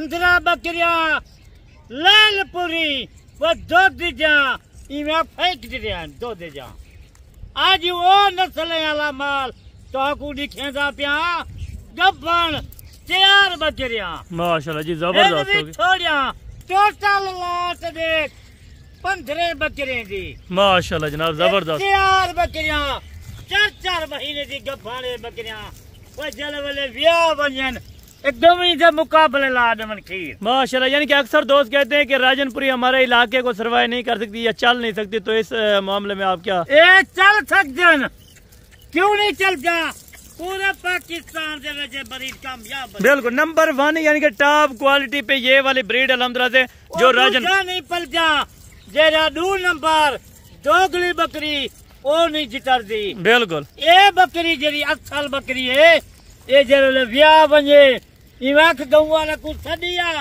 15 बकरियां लालपुरी वो दूध जा इवें फेंक दिया दूध जा आज वो नस्ल वाला माल तो दिखेगा पिया गब्बन 4 बकरियां माशाल्लाह जी जबरदस्त होगी छोड़िया टोटल लॉट देख 15 बकरियां दी माशाल्लाह जनाब जबरदस्त 4 बकरियां 4 महीने दी गब्बाने बकरियां वो जल वाले ब्याह बनन एकदम ही से मुकाबले ला दमन खीर माशाल्लाह। यानी कि अक्सर दोस्त कहते हैं कि राजनपुरी हमारे इलाके को सर्वाइव नहीं कर सकती या चल नहीं सकती, तो इस मामले में आप क्या चल सकते क्यों नहीं चलता पूरे पाकिस्तान से बड़ी कामयाब बिल्कुल नंबर 1 यानी कि टॉप क्वालिटी पे ये वाली ब्रीड अल्हम्दुलिल्लाह से जो राजन नहीं पल जा जेरा 2 नंबर दोगली बकरी वो नहीं जितर दी बिल्कुल ये बकरी जेरी असल बकरी है ये जरे ब्याह बने इवाक गौवा ने कुछ सदिया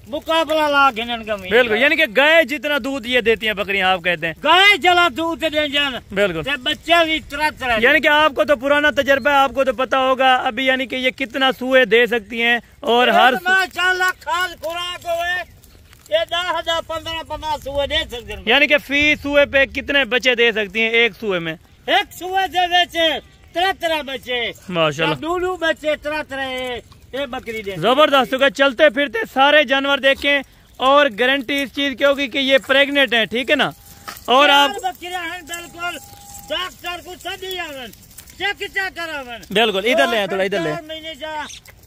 मुकाबला ला गिनन गमी बिल्कुल यानी कि गाय जितना दूध ये देती हैं बकरियां आप कहते हैं गाय जला दूध दे जन बिल्कुल बच्चे भी तरह यानी कि आपको तो पुराना तजर्बा है, आपको तो पता होगा अभी यानी कि ये कितना सूए दे सकती हैं और हर माशाल्लाह खाद खुराक होए ये 10 15 सूए दे सकते हैं। यानी कि फी सूए पे कितने बच्चे दे सकती हैं एक सूए में? एक सूए से बेचे 3 बच्चे माशाल्लाह 2 बच्चे 3 ये बकरी दे जबरदस्त होगा। चलते फिरते सारे जानवर देखें और गारंटी इस चीज की होगी कि ये प्रेग्नेंट है, ठीक है ना। और आप बकरियां हैं बिल्कुल डॉक्टर को सदी आवन चेक करावन बिल्कुल इधर ले थोड़ा इधर ले महीने जा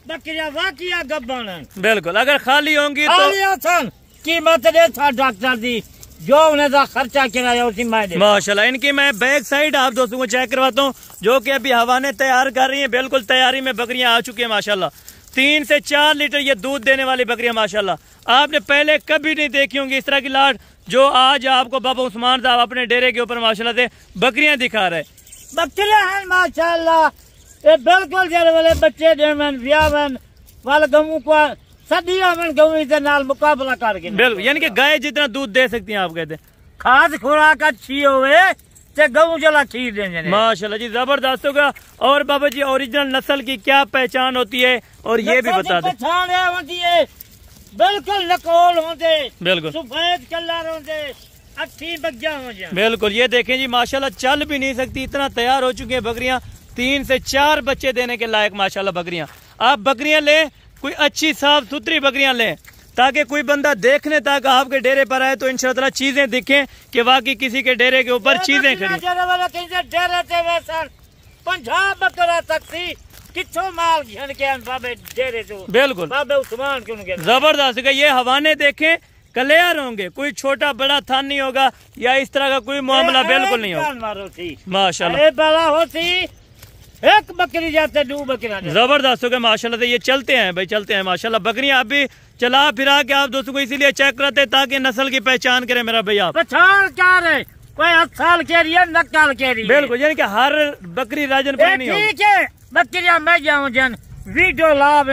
बकरियां वाकिया गब्बन बिल्कुल अगर खाली होंगी तो कीमत दे था डॉक्टर दी जो उन्हें खर्चा कराया उसी मैं दे। माशाल्लाह इनकी मैं बैक साइड आप दोस्तों को चेक करवाता हूँ जो कि अभी हवाने तैयार कर रही हैं। बिल्कुल तैयारी में बकरियां आ चुकी हैं माशाल्लाह। 3 से 4 लीटर ये दूध देने वाली बकरियां माशाल्लाह। आपने पहले कभी नहीं देखी होंगी इस तरह की लाट जो आज आपको बाबा उस्मान साहब अपने डेरे के ऊपर माशाल्लाह से बकरियां दिखा रहे। बकरियां हैं माशाल्लाह ये बिल्कुल जरे वाले बच्चे देवन ब्यावन वाले गमू को सदिया में गऊ के नाल मुकाबला करके बिल्कुल यानी कि गाय जितना दूध दे सकती हैं आप कहते हैं। खाद खुराक अच्छी होवे ते गऊ जला खीर देंगे माशाल्लाह जी जबरदस्त होगा। और बाबा जी ओरिजिनल नस्ल की क्या पहचान होती है और ये भी बता दें। बिल्कुल नकोल होते बिल्कुल सफेद कलर होते अच्छी बग्गा हो जाए बिल्कुल। ये देखें जी माशाल्लाह चल भी नहीं सकती इतना तैयार हो चुकी है बकरियां। 3 से 4 बच्चे देने के लायक माशाल्लाह बकरियां। आप बकरियां लें कोई अच्छी साफ सुथरी बकरियां लें ताकि कोई बंदा देखने तक आपके डेरे पर आए तो इंशाअल्लाह चीजें दिखें कि वाकई किसी के डेरे के ऊपर चीजें खड़ी। पंजाब बकरा तक थी किथों माल घन के बाबे डेरे तो बिल्कुल बाबे उस्मान क्यों जबरदस्त। ये हवाने देखें क्लियर होंगे, कोई छोटा बड़ा थान नहीं होगा या इस तरह का कोई मामला बिल्कुल नहीं होगा माशाल्लाह। बड़ा होती एक बकरी जाते 2 बकरियां जबरदस्त हो गया माशाल्लाह से। ये चलते हैं भाई चलते हैं माशाल्लाह। बकरियां अभी चला फिरा के आप दोस्तों को इसीलिए चेक कराते हैं ताकि नस्ल की पहचान करें मेरा भैया। पहचान क्या रहे कोई 8 साल के रही है नकल के रही बिल्कुल यानी कि हर बकरी राजनपुरी नहीं होगी। ठीक है बकरियां मैं जाऊँ जन वीडियो लाभ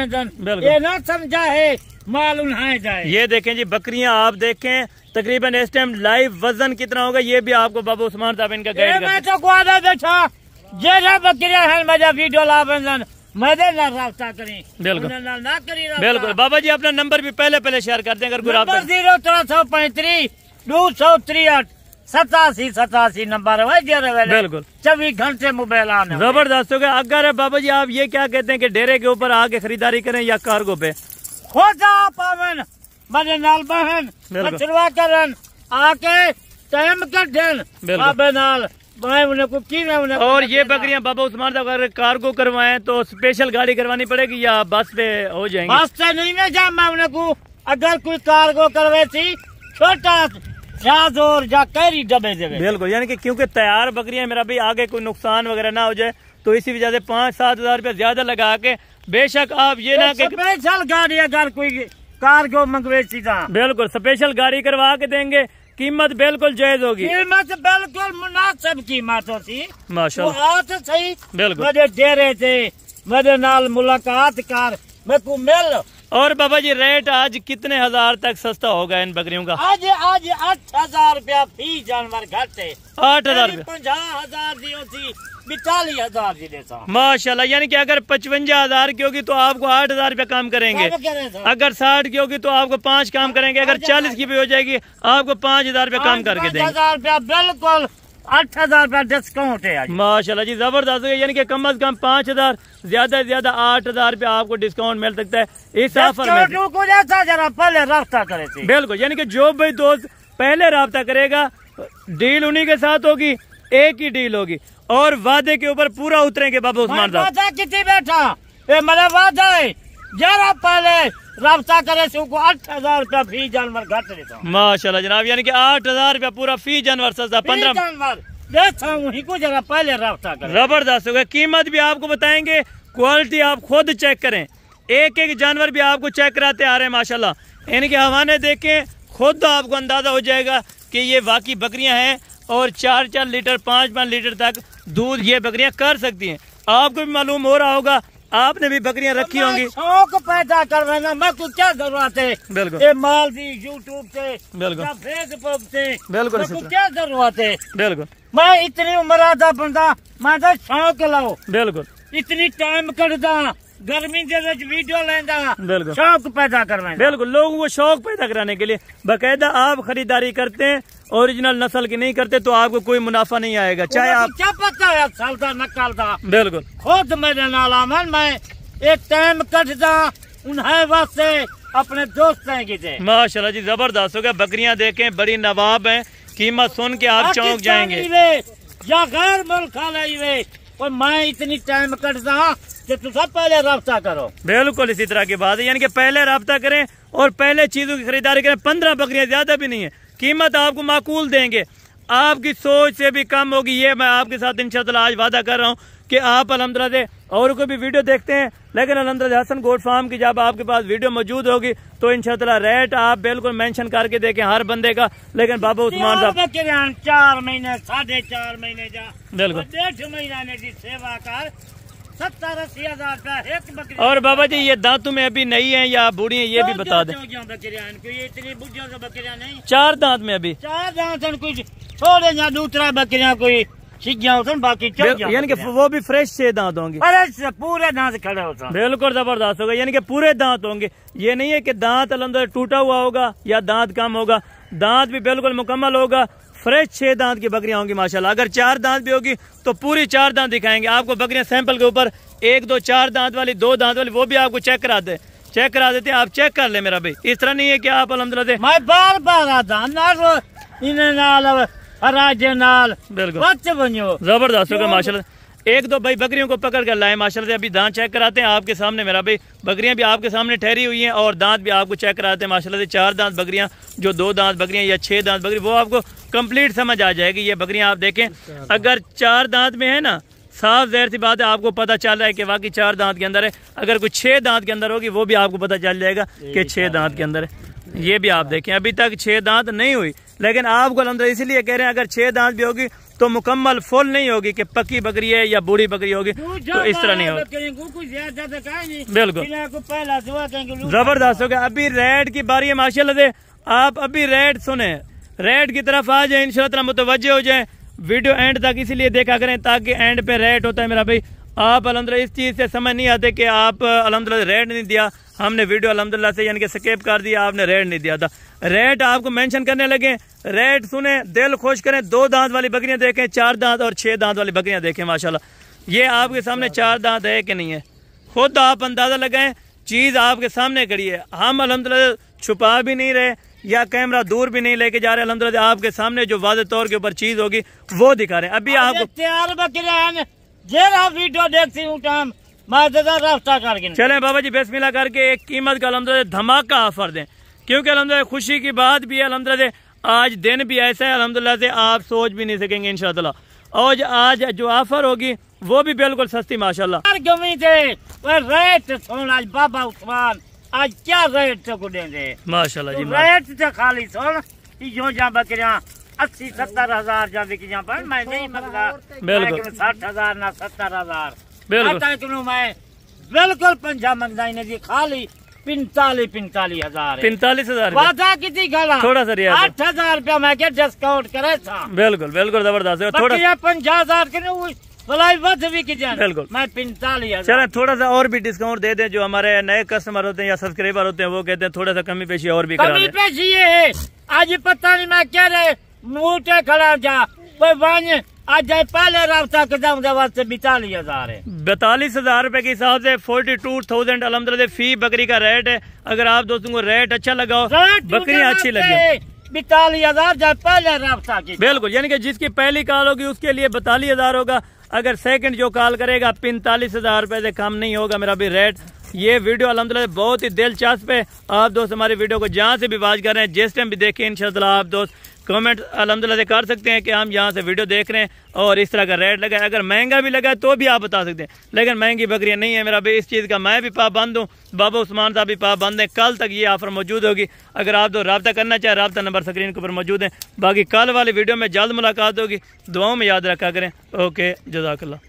ये ना समझा है माल उन्हें जाए। ये देखें जी बकरियां आप देखें तकरीबन इस टाइम लाइव वजन कितना होगा ये भी आपको बाबा उस्मान साहब इनका गाइड मैं तो ग्वादा बैठा जेरा बकरियां हैं मजा वीडियो लाभ मदे ना रास्ता करें बिल्कुल ना करी बिल्कुल। बाबा जी अपना नंबर भी पहले शेयर कर दें अगर कोई 0 263 87 नंबर है बिल्कुल 24 घंटे मोबाइल आने जबरदस्त हो गया। अगर बाबा जी आप ये क्या कहते हैं कि डेरे के ऊपर आके खरीदारी करें या कार्गो पे खोजा पावन मरे नाल बहन मछरवा करन आके टाइम कटन बाबे नाल और ये बकरियां बाबा उस्मान साहब अगर कार्गो करवाएं तो स्पेशल गाड़ी करवानी पड़ेगी या बस पे हो जाएंगी? बस से नहीं मैं जा मैं को अगर कोई कार्गो करवे थी छोटा और जा कैरी डबे देवे बिल्कुल यानी कि क्योंकि तैयार बकरियां मेरा भी आगे कोई नुकसान वगैरह ना हो जाए तो इसी वजह से 5-7 हजार रुपया ज्यादा लगा के बेशक आप ये ना स्पेशल गाड़ी अगर कोई कार्गो मंगवे थी बिल्कुल स्पेशल गाड़ी करवा के देंगे। कीमत बिल्कुल जायज होगी, कीमत बिल्कुल मुनासिब कीमत होती माशाल्लाह तो सही बिल्कुल। मेरे डेरे थे मेरे नाल मुलाकात कर मैं को मिल और बाबा जी रेट आज कितने हजार तक सस्ता होगा इन बकरियों का? आज 8,000 रुपया फी जानवर घट है। 8,000 रुपया 50,000 दी होती 42,000 दी देता। माशाल्लाह, यानी कि अगर 55,000 की होगी तो आपको 8,000 रुपया काम करेंगे। अगर 60 की होगी तो आपको 5 काम करेंगे। अगर 40 की भी हो जाएगी आपको 5,000 रुपया काम करके देंगे। 5,000 रुपया बिल्कुल 8,000 रुपया डिस्काउंट है आज। माशाल्लाह जी, जबरदस्त है। यानी कि कम से कम 5,000, ज्यादा से ज्यादा 8,000 रुपया आपको डिस्काउंट मिल सकता है इस ऑफर में। जरा पहले राब्ता करे थे। बिल्कुल, यानी कि जो भी दोस्त पहले राब्ता करेगा डील उन्हीं के साथ होगी, एक ही डील होगी और वादे के ऊपर पूरा उतरेंगे बाबा उस्मान साहब। कितनी बैठा ये मेरा वादा है, जरा पहले राब्ता करे से 8,000 रुपया फी जानवर घट देता हूँ। माशाल्लाह जनाब, यानी कि 8,000 रुपया पूरा फी जानवर सस्ता। 15 जानवर देता हूँ को जरा पहले राब्ता करे। जबरदस्त होगा। कीमत भी आपको बताएंगे, क्वालिटी आप खुद चेक करें। एक एक जानवर भी आपको चेक कराते आ रहे हैं माशाल्लाह। इनके हवाने देखें, खुद आपको अंदाजा हो जाएगा कि ये वाकई बकरियां हैं और 4-4 लीटर 5-5 लीटर तक दूध ये बकरियां कर सकती हैं। आपको भी मालूम हो रहा होगा, आपने भी बकरियां रखी होंगी। शौक पैदा कर रहे हैं, मैं कुछ क्या जरूरत है? बिल्कुल, ये माल दी यूट्यूब से, बिल्कुल फेसबुक से, बिल्कुल क्या जरूरत है? बिल्कुल, मैं इतनी उम्र दा बंदा, मैं तो शौक लाओ, बिल्कुल इतनी टाइम कटदा गर्मी के वीडियो लेंदा, बिल्कुल शौक पैदा करवाएं। बिल्कुल, लोगों को शौक पैदा कराने के लिए बाकायदा आप खरीदारी करते हैं। ओरिजिनल नस्ल की नहीं करते तो आपको कोई मुनाफा नहीं आएगा, चाहे आप क्या पता है सालदा नकलदा। बिल्कुल, खुद मेरे नाल आमन मैं एक टाइम कटदा उन्हें वास्ते अपने दोस्तों की थे। माशाल्लाह जी, जबरदस्त हो गया। बकरियां देखें, बड़ी नवाब हैं, कीमत सुन के आप चौंक जाएंगे। या गैर मुल्क वे और मैं इतनी टाइम कटदा कि तुम सब पहले राब्ता करो। बिल्कुल इसी तरह की बात है, यानी कि पहले राब्ता करें और पहले चीजों की खरीदारी करें। 15 बकरियां ज्यादा भी नहीं है, कीमत आपको माकूल देंगे, आपकी सोच से भी कम होगी। ये मैं आपके साथ इंशाअल्लाह आज वादा कर रहा हूँ कि आप अल्हम्दुलिल्लाह से और कोई भी वीडियो देखते हैं, लेकिन अल्हम्दुलिल्लाह हसन गोट फार्म की जब आपके पास वीडियो मौजूद होगी तो इंशाअल्लाह रेट आप बिल्कुल मेंशन करके देखें हर बंदे का। लेकिन बाबा उस्मान साहब 4 महीने 4.5 महीने जा बिल्कुल 1.5 महीना ने दी सेवा कर 70-80 हजार रुपया एक बकरी। और बाबा जी ये दांतों में अभी नई है या बूढ़ी है ये भी बता दें। इतनी बुढ़ियों से बकरियां नहीं, 4 दांत में अभी 4 दांत कोई थोड़े या दूसरा बकरियां कोई सीखिया होता बाकी यानी कि वो भी फ्रेश 6 दांत होंगे। अरे पूरे दांत खड़े होता। बिल्कुल जबरदस्त होगा, यानी कि पूरे दांत होंगे। ये नहीं है कि दांत अल्हम्दुलिल्लाह टूटा हुआ होगा या दांत कम होगा, दांत भी बिल्कुल मुकम्मल होगा। फ्रेश 6 दांत की बकरियां होंगी माशाल्लाह। अगर 4 दांत भी होगी तो पूरी 4 दांत दिखाएंगे आपको। बकरियां सैंपल के ऊपर 1, 2, 4 दांत वाली, 2 दांत वाली वो भी आपको चेक करा देते हैं। आप चेक कर ले मेरा भाई, इस तरह नहीं है कि आप अल्हम्दुलिल्लाह से मैं बार आता बिल्कुल जबरदस्त होगा माशाल्लाह। 1-2 भाई बकरियों को पकड़ कर लाए माशाल्लाह से। अभी दांत चेक कराते हैं आपके सामने मेरा भाई। बकरियां भी आपके सामने ठहरी हुई हैं और दांत भी आपको चेक कराते हैं माशाल्लाह से। 4 दांत बकरियां, जो 2 दांत बकरियां या 6 दांत बकरी, वो आपको कंप्लीट समझ आ जाएगी। ये बकरियां आप देखें, अगर 4 दांत में है ना, साफ ज़ाहिर सी बात है आपको पता चल रहा है कि वाकई 4 दांत के अंदर है। अगर कुछ 6 दांत के अंदर होगी वो भी आपको पता चल जाएगा कि 6 दांत के अंदर है। ये भी आप देखें, अभी तक 6 दांत नहीं हुई, लेकिन आपको अल्हम्दुलिल्लाह इसलिए कह रहे हैं अगर 6 दांत भी होगी तो मुकम्मल फुल नहीं होगी कि पक्की बकरी है या बूढ़ी बकरी होगी, तो इस तरह नहीं होगी। बिल्कुल जबरदस्त हो गया। अभी रेट की बारी है माशाल्लाह से। आप अभी रेट सुने, रेट की तरफ आ जाए इंशाअल्लाह, मुतवज्जे हो जाए। वीडियो एंड तक इसीलिए देखा करें ताकि एंड पे रेट होता है मेरा भाई। आप अल्हम्दुलिल्लाह इस चीज़ से समझ नहीं आते कि आप अल्हम्दुलिल्लाह रेट नहीं दिया, हमने वीडियो अल्हम्दुलिल्लाह से यानी कि स्किप कर दिया, आपने रेट नहीं दिया था। रेट आपको मेंशन करने लगे, रेट सुने, दिल खुश करें। 2 दांत वाली बकरियां देखें, 4 दांत और 6 दांत वाली बकरियां देखें माशाल्लाह। ये आपके सामने 4 दांत है कि नहीं है, खुद आप अंदाजा लगाएं। चीज़ आपके सामने खड़ी है, हम अल्हम्दुलिल्लाह छुपा भी नहीं रहे या कैमरा दूर भी नहीं लेके जा रहे। अल्हम्दुलिल्लाह आपके सामने जो वाज़ेह तौर के ऊपर चीज़ होगी वो दिखा रहे हैं। अभी आपको तैयार बकरियां जरा वीडियो देखती हूँ टाइम रास्ता करके चलें बाबा जी बिस्मिल्लाह करके एक कीमत का अल्हम्दुलिल्लाह धमाका ऑफर दें, क्योंकि अल्हम्दुलिल्लाह खुशी की बात भी है। अल्हम्दुलिल्लाह आज दिन भी ऐसा है अल्हम्दुलिल्लाह से आप सोच भी नहीं सकेंगे इंशाअल्लाह। और आज जो ऑफर होगी वो भी बिल्कुल सस्ती माशाल्लाह। रेट सुन आज बाबा उस्मान आज क्या रेट को देंगे माशाल्लाह जी। रेट तो खाली सुन जो जा बकरियां 80-70 हजार जा बिकियां पर मैं नहीं मंगता। बिल्कुल 60,000 ना 70,000 बिल्कुल मैं बिल्कुल 50 मंगता इन्हें जी खाली 45 हजार 45,000 वादा कितनी खड़ा थोड़ा सा रियायत 8,000 रुपया मैं क्या डिस्काउंट करे था। बिल्कुल बिल्कुल जबरदस्त है। थोड़ा 50,000 के भी की जाए बिल्कुल मैं 45,000 चलो थोड़ा सा और भी डिस्काउंट दे दें। जो हमारे नए कस्टमर होते हैं या सब्सक्राइबर होते हैं वो कहते हैं थोड़ा सा कमी पेशी और भी करा कमी दें। पेशी ये है आज पता नहीं मैं क्या रहे मुँह खड़ा जा कोई बाने आज पहले रास्ता कदम वास्ते 42,000 है। 42,000 रुपए के हिसाब से 42,000 अलहमदुलिल्लाह फी बकरी का रेट है। अगर आप दोस्तों को रेट अच्छा लगा हो, बकरियां अच्छी लगे, 42,000 जब पहले रास्ता की बिल्कुल, यानी कि जिसकी पहली कॉल होगी उसके लिए 42,000 होगा। अगर सेकंड जो कॉल करेगा 45,000 रुपए से कम नहीं होगा मेरा भी रेट। ये वीडियो अल्हम्दुलिल्लाह बहुत ही दिलचस्प है। आप दोस्त हमारी वीडियो को जहाँ से भी वाच कर रहे हैं, जिस टाइम भी देखें इंशाअल्लाह आप दोस्त कमेंट अल्हम्दुलिल्लाह से कर सकते हैं कि हम यहाँ से वीडियो देख रहे हैं और इस तरह का रेट लगा। अगर महंगा भी लगा तो भी आप बता सकते हैं, लेकिन महंगी बकरियाँ नहीं है। मेरा भी इस चीज़ का मैं भी पाबंद हूँ, बाबा उस्मान साहब भी पाबंद है। कल तक ये ऑफर मौजूद होगी। अगर आप तो रब्ता करना चाहे रब्ता नंबर स्क्रीन के ऊपर मौजूद है। बाकी कल वाली वीडियो में जल्द मुलाकात होगी। दुआओं में याद रखा करें। ओके, जज़ाकल्लाह।